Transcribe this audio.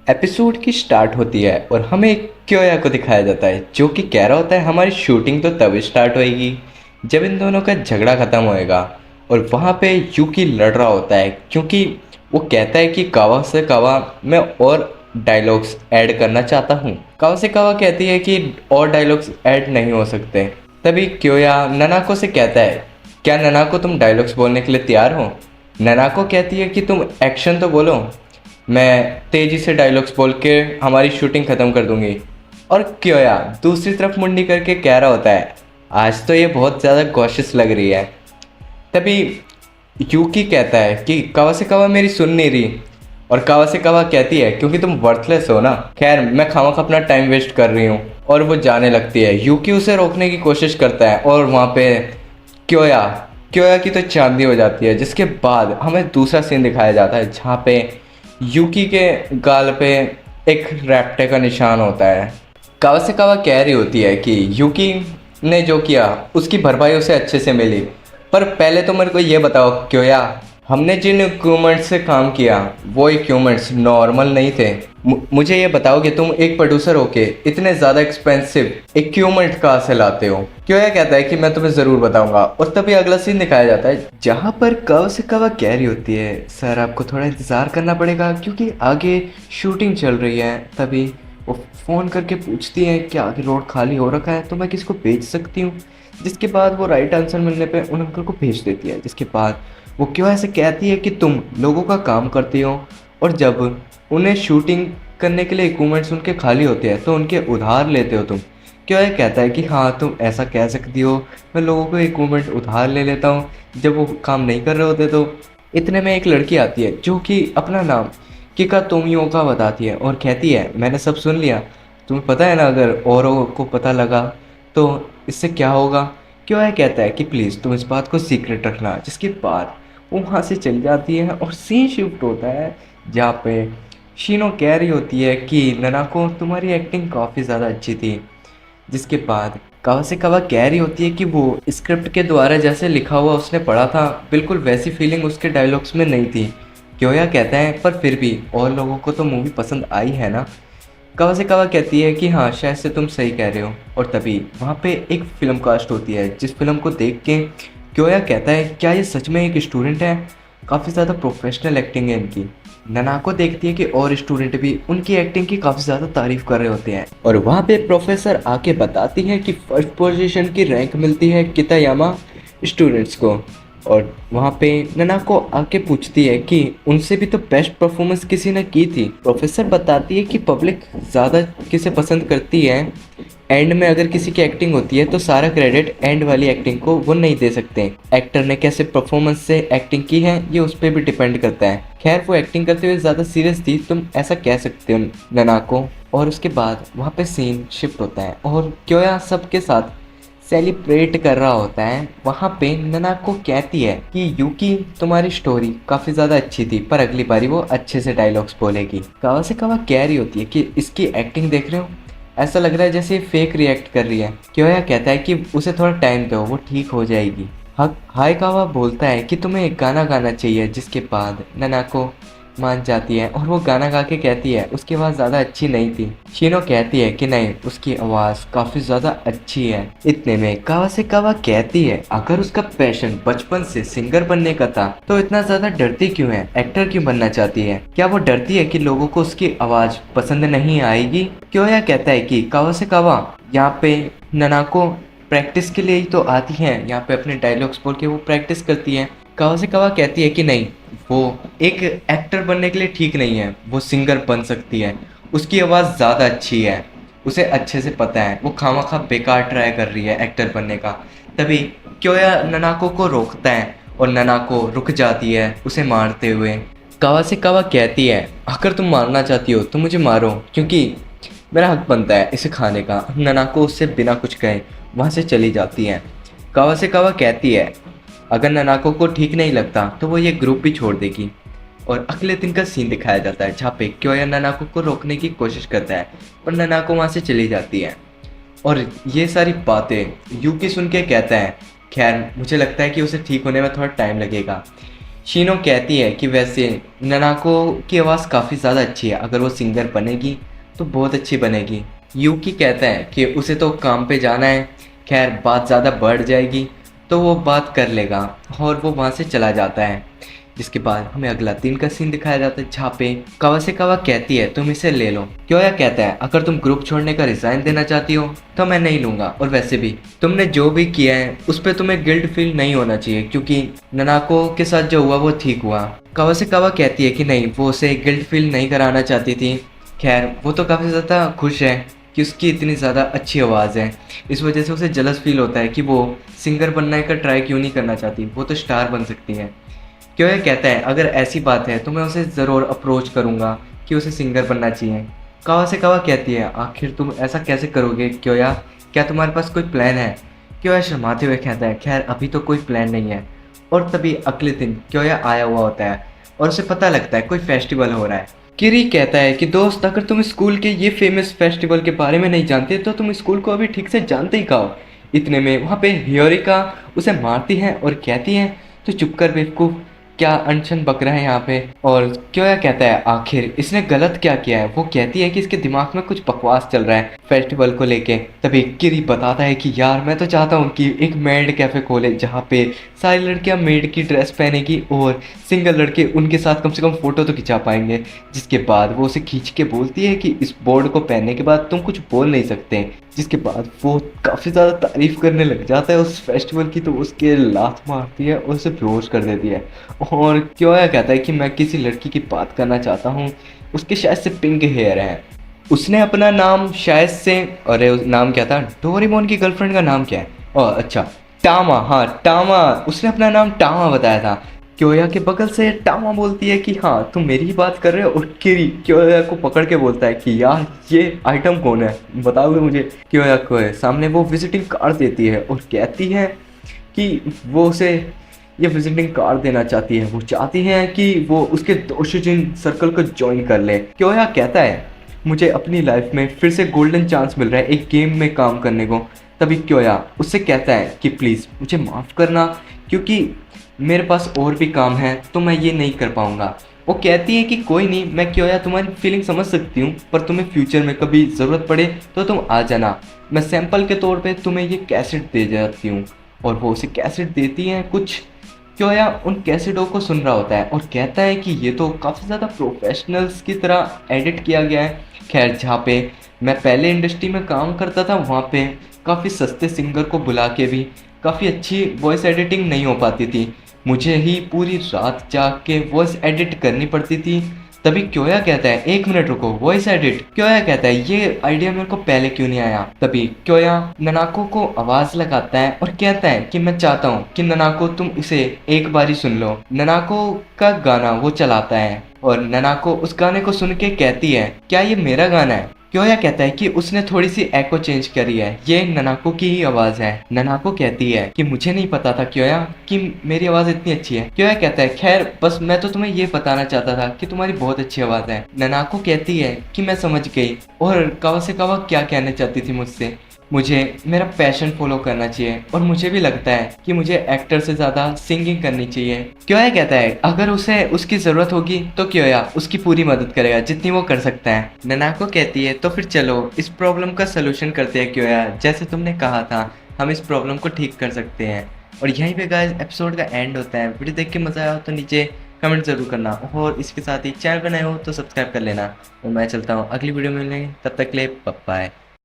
Episode की start होती है और हमें क्योया को दिखाया जाता है जो कि कह रहा होता है हमारी शूटिंग तो तब स्टार्ट होएगी जब इन दोनों का झगड़ा ख़त्म होएगा। और वहाँ पे यूकी लड़ रहा होता है क्योंकि वो कहता है कि कावा से कावा मैं और डायलॉग्स ऐड करना चाहता हूँ। कावा से कावा कहती है कि और डायलॉग्स ऐड नहीं हो सकते। तभी क्योया ननाको से कहता है क्या ननाको तुम डायलॉग्स बोलने के लिए तैयार हो। ननाको कहती है कि तुम एक्शन तो बोलो, मैं तेज़ी से डायलॉग्स बोल के हमारी शूटिंग ख़त्म कर दूंगी। और क्योया दूसरी तरफ मुंडी करके कह रहा होता है आज तो ये बहुत ज़्यादा गॉशियस लग रही है। तभी यूकी कहता है कि कावा मेरी सुन नहीं रही। और कावा कहती है क्योंकि तुम वर्थलेस हो ना, खैर मैं खामखा अपना टाइम वेस्ट कर रही हूँ। और वो जाने लगती है। यूकी उसे रोकने की कोशिश करता है और वहाँ पे क्योया क्योया की तो चांदी हो जाती है। जिसके बाद हमें दूसरा सीन दिखाया जाता है जहाँ पे यूकी के गाल पे एक रैप्टे का निशान होता है। कावा कह रही होती है कि यूकी ने जो किया उसकी भरपाई उसे अच्छे से मिली। पर पहले तो मेरे को ये बताओ क्योया, हमने जिन इक्विपमेंट्स से काम किया वो इक्विपमेंट्स नॉर्मल नहीं थे। मुझे ये बताओ कि तुम एक प्रोड्यूसर होके इतने ज़्यादा एक्सपेंसिव इक्विपमेंट कहाँ से लाते हो। क्योया कहता है कि मैं तुम्हें ज़रूर बताऊंगा। और तभी अगला सीन दिखाया जाता है जहाँ पर कावा कह रही होती है सर आपको थोड़ा इंतज़ार करना पड़ेगा क्योंकि आगे शूटिंग चल रही है। तभी वो फ़ोन करके पूछती है कि आगे रोड खाली हो रखा है तो मैं किसको भेज सकती हूँ। जिसके बाद वो राइट आंसर मिलने पे उन अंकल को भेज देती है। जिसके बाद वो क्यों ऐसे कहती है कि तुम लोगों का काम करती हो और जब उन्हें शूटिंग करने के लिए इक्विपमेंट्स उनके खाली होते हैं तो उनके उधार लेते हो तुम। क्यों ये कहता है कि हाँ तुम ऐसा कह सकती हो, मैं लोगों को इक्विपमेंट उधार ले लेता हूँ जब वो काम नहीं कर रहे होते तो। इतने में एक लड़की आती है जो कि अपना नाम किका तोमियो का बताती है और कहती है मैंने सब सुन लिया, तुम्हें पता है ना अगर औरों को पता लगा तो इससे क्या होगा। क्यों यह कहता है कि प्लीज़ तुम इस बात को सीक्रेट रखना। जिसके बाद वो वहाँ से चली जाती है और सीन शिफ्ट होता है जहाँ पे शीनो कह रही होती है कि ननाको तुम्हारी एक्टिंग काफ़ी ज़्यादा अच्छी थी। जिसके बाद कावा कह रही होती है कि वो स्क्रिप्ट के द्वारा जैसे लिखा हुआ उसने पढ़ा था बिल्कुल वैसी फीलिंग उसके डायलॉग्स में नहीं थी। क्योया कहता है पर फिर भी और लोगों को तो मूवी पसंद आई है ना। कावा कहती है कि हाँ शायद से तुम सही कह रहे हो। और तभी वहाँ पे एक फिल्म कास्ट होती है जिस फिल्म को देख के क्योया कहता है क्या ये सच में एक स्टूडेंट है, काफ़ी ज़्यादा प्रोफेशनल एक्टिंग है इनकी। ननाको देखती है कि और स्टूडेंट भी उनकी एक्टिंग की काफ़ी ज़्यादा तारीफ कर रहे होते हैं। और वहाँ पे प्रोफेसर आके बताती है कि फर्स्ट पोजीशन की रैंक मिलती है कितायामा स्टूडेंट्स को। और वहाँ पे ननाको आके पूछती है कि उनसे भी तो बेस्ट परफॉर्मेंस किसी ने की थी। प्रोफेसर बताती है कि पब्लिक ज़्यादा किसे पसंद करती है, एंड में अगर किसी की एक्टिंग होती है तो सारा क्रेडिट एंड वाली एक्टिंग को वो नहीं दे सकते। एक्टर ने कैसे परफॉर्मेंस से एक्टिंग की है ये उस पर भी डिपेंड करता है। खैर वो एक्टिंग करते हुए ज़्यादा सीरियस थी, तुम ऐसा कह सकते हो ननाको। और उसके बाद वहाँ पे सीन शिफ्ट होता है और क्योया सबके साथ सेलिब्रेट कर रहा होता है। वहाँ पे ननाको कहती है कि यूकी तुम्हारी स्टोरी काफ़ी ज़्यादा अच्छी थी पर अगली बारी वो अच्छे से डायलॉग्स बोलेगी। कावा कह रही होती है कि इसकी एक्टिंग देख रहे हो, ऐसा लग रहा है जैसे फेक रिएक्ट कर रही है। क्योया कहता है कि उसे थोड़ा टाइम दो वो ठीक हो जाएगी। हाय कावा बोलता है कि तुम्हें एक गाना गाना चाहिए। जिसके बाद ननाको मान जाती है और वो गाना गा के कहती है उसकी आवाज़ ज़्यादा अच्छी नहीं थी। शीनो कहती है कि नहीं उसकी आवाज़ काफ़ी ज़्यादा अच्छी है। इतने में कावा कहती है अगर उसका पैशन बचपन से सिंगर बनने का था तो इतना ज़्यादा डरती क्यों है, एक्टर क्यों बनना चाहती है, क्या वो डरती है कि लोगों को उसकी आवाज़ पसंद नहीं आएगी। क्यों यह कहता है कि कावा यहाँ पे ननाको प्रैक्टिस के लिए ही तो आती है, यहाँ पे अपने डायलॉग्स बोल के वो प्रैक्टिस करती है। कावा कहती है कि नहीं वो एक एक्टर बनने के लिए ठीक नहीं है, वो सिंगर बन सकती है, उसकी आवाज़ ज़्यादा अच्छी है, उसे अच्छे से पता है, वो खामखा बेकार ट्राई कर रही है एक्टर बनने का। तभी क्योया ननाको को रोकता है और ननाको रुक जाती है उसे मारते हुए। कावा कहती है अगर तुम मारना चाहती हो तो मुझे मारो क्योंकि मेरा हक बनता है इसे खाने का। ननाको उससे बिना कुछ कहे वहाँ से चली जाती है। कावा कहती है अगर ननाको को ठीक नहीं लगता तो वो ये ग्रुप भी छोड़ देगी। और अगले दिन का सीन दिखाया जाता है जहाँ पे क्योया ननाको को रोकने की कोशिश करता है पर ननाको वहाँ से चली जाती है। और ये सारी बातें यूकी सुन के कहता है खैर मुझे लगता है कि उसे ठीक होने में थोड़ा टाइम लगेगा। शीनो कहती है कि वैसे ननाको की आवाज़ काफ़ी ज़्यादा अच्छी है, अगर वो सिंगर बनेगी तो बहुत अच्छी बनेगी। यूकी कहता है कि उसे तो काम पे जाना है, खैर बात ज़्यादा बढ़ जाएगी तो वो बात कर लेगा, और वो वहाँ से चला जाता है। जिसके बाद हमें अगला दिन का सीन दिखाया जाता है जहाँ पे कावासेकावा कहती है तुम इसे ले लो। क्योया कहता है अगर तुम ग्रुप छोड़ने का रिजाइन देना चाहती हो तो मैं नहीं लूंगा, और वैसे भी तुमने जो भी किया है उस पर तुम्हें गिल्ट फील नहीं होना चाहिए, क्योंकि ननाको के साथ जो हुआ वो ठीक हुआ। कावासेकावा कहती है कि नहीं, वो उसे गिल्ट फील नहीं कराना चाहती थी। खैर वो तो काफ़ी ज़्यादा खुश है कि उसकी इतनी ज़्यादा अच्छी आवाज़ है, इस वजह से उसे जलस फील होता है कि वो सिंगर बनने का ट्राई क्यों नहीं करना चाहती, वो तो स्टार बन सकती है। क्यों ये कहता है अगर ऐसी बात है तो मैं उसे ज़रूर अप्रोच करूँगा कि उसे सिंगर बनना चाहिए। कावा से कावा कहती है आखिर तुम ऐसा कैसे करोगे क्योया, क्या तुम्हारे पास कोई प्लान है? क्योया शर्माते हुए कहता है खैर अभी तो कोई प्लान नहीं है। और तभी अगले दिन क्योया आया हुआ होता है और उसे पता लगता है कोई फेस्टिवल हो रहा है। किरी कहता है कि दोस्त अगर तुम स्कूल के ये फेमस फेस्टिवल के बारे में नहीं जानते तो तुम स्कूल को अभी ठीक से जानते ही कहो। इतने में वहाँ पे हियोरिका उसे मारती है और कहती है तो चुप कर बेवकूफ़, क्या अनशन बक रहा है यहाँ पे। और क्योया कहता है आखिर इसने गलत क्या किया है। वो कहती है कि इसके दिमाग में कुछ बकवास चल रहा है फेस्टिवल को लेके। तभी किरी बताता है कि यार मैं तो चाहता हूँ कि एक मेड कैफ़े खोले जहाँ पे सारी लड़कियाँ मेड की ड्रेस पहनेगी और सिंगल लड़के उनके साथ कम से कम फ़ोटो तो खिंचा पाएंगे। जिसके बाद वो उसे खींच के बोलती है कि इस बोर्ड को पहनने के बाद तुम कुछ बोल नहीं सकते। जिसके बाद वो काफ़ी ज़्यादा तारीफ़ करने लग जाता है उस फेस्टिवल की, तो उसके लात मारती है और उसे बेहोश कर देती है। और क्योया कहता है कि मैं किसी लड़की की बात करना चाहता हूँ, उसके शायद से पिंक हेयर है। उसने अपना नाम शायद से, अरे नाम क्या था, डोरेमोन की गर्लफ्रेंड का नाम क्या है? ओह अच्छा, टामा, हाँ टामा, उसने अपना नाम टामा बताया था। क्योया के बगल से टामा बोलती है कि हाँ तुम मेरी ही बात कर रहे हो, और किरी क्योया को पकड़ के बोलता है कि यार ये आइटम कौन है, बताओगे मुझे? क्योया को सामने वो विजिटिंग कार्ड देती है और कहती है कि वो उसे ये विजिटिंग कार्ड देना चाहती है, वो चाहती है कि वो उसके दोषिजिन सर्कल को ज्वाइन कर ले। क्योया कहता है मुझे अपनी लाइफ में फिर से गोल्डन चांस मिल रहा है एक गेम में काम करने को। तभी क्योया उससे कहता है कि प्लीज़ मुझे माफ़ करना, क्योंकि मेरे पास और भी काम है तो मैं ये नहीं कर पाऊँगा। वो कहती है कि कोई नहीं, मैं क्योया तुम्हारी फीलिंग समझ सकती हूँ, पर तुम्हें फ्यूचर में कभी ज़रूरत पड़े तो तुम आ जाना, मैं सैंपल के तौर पे तुम्हें ये कैसेट दे जाती हूँ। और वो उसे कैसेट देती हैं कुछ। क्योया उन कैसेटों को सुन रहा होता है और कहता है कि ये तो काफ़ी ज़्यादा प्रोफेशनल्स की तरह एडिट किया गया है। खैर जहाँ पे मैं पहले इंडस्ट्री में काम करता था वहाँ पे काफ़ी सस्ते सिंगर को बुला के भी काफ़ी अच्छी वॉइस एडिटिंग नहीं हो पाती थी, मुझे ही पूरी रात जाग के वॉइस एडिट करनी पड़ती थी। तभी क्योया कहता है एक मिनट रुको, वॉइस एडिट? क्योया कहता है ये आइडिया मेरे को पहले क्यों नहीं आया। तभी क्योया ननाको को आवाज लगाता है और कहता है कि मैं चाहता हूँ कि ननाको तुम इसे एक बारी सुन लो। ननाको का गाना वो चलाता है और ननाको उस गाने को सुन के कहती है क्या ये मेरा गाना है? क्योया कहता है कि उसने थोड़ी सी एको चेंज करी है, ये ननाको की ही आवाज है। ननाको कहती है कि मुझे नहीं पता था क्योया कि मेरी आवाज इतनी अच्छी है। क्योया कहता है खैर बस मैं तो तुम्हें ये बताना चाहता था कि तुम्हारी बहुत अच्छी आवाज है। ननाको कहती है कि मैं समझ गई, और कावासेकावा क्या कहना चाहती थी मुझसे, मुझे मेरा पैशन फॉलो करना चाहिए, और मुझे भी लगता है कि मुझे एक्टर से ज़्यादा सिंगिंग करनी चाहिए। क्योया कहता है अगर उसे उसकी ज़रूरत होगी तो क्योया उसकी पूरी मदद करेगा जितनी वो कर सकता है। ननाको कहती है तो फिर चलो इस प्रॉब्लम का सलूशन करते हैं क्योया, जैसे तुमने कहा था हम इस प्रॉब्लम को ठीक कर सकते हैं। और यहीं पे गाइस एपिसोड का एंड होता है। वीडियो देख के मज़ा आया हो तो नीचे कमेंट ज़रूर करना, और इसके साथ ही चैनल पर नए हो तो सब्सक्राइब कर लेना। और मैं चलता हूँ, अगली वीडियो में मिलेंगे, तब तक के लिए बाय बाय।